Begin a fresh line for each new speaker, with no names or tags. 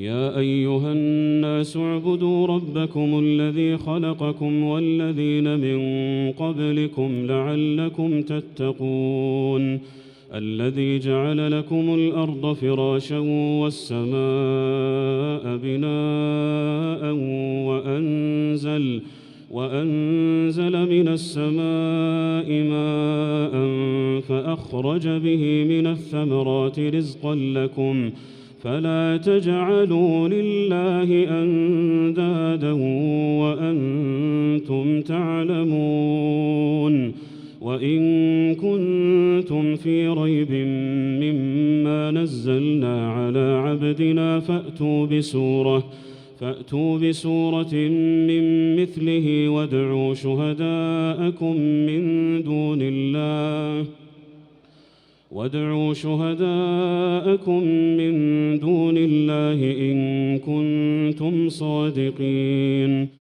يا أيها الناس اعبدوا ربكم الذي خلقكم والذين من قبلكم لعلكم تتقون الذي جعل لكم الأرض فراشا والسماء بناء وأنزل من السماء ماء فأخرج به من الثمرات رزقا لكم فلا تجعلوا لله أندادا وأنتم تعلمون وإن كنتم في ريب مما نزلنا على عبدنا فأتوا بسورة من مثله وادعوا شهداءكم من دون الله إن كنتم صادقين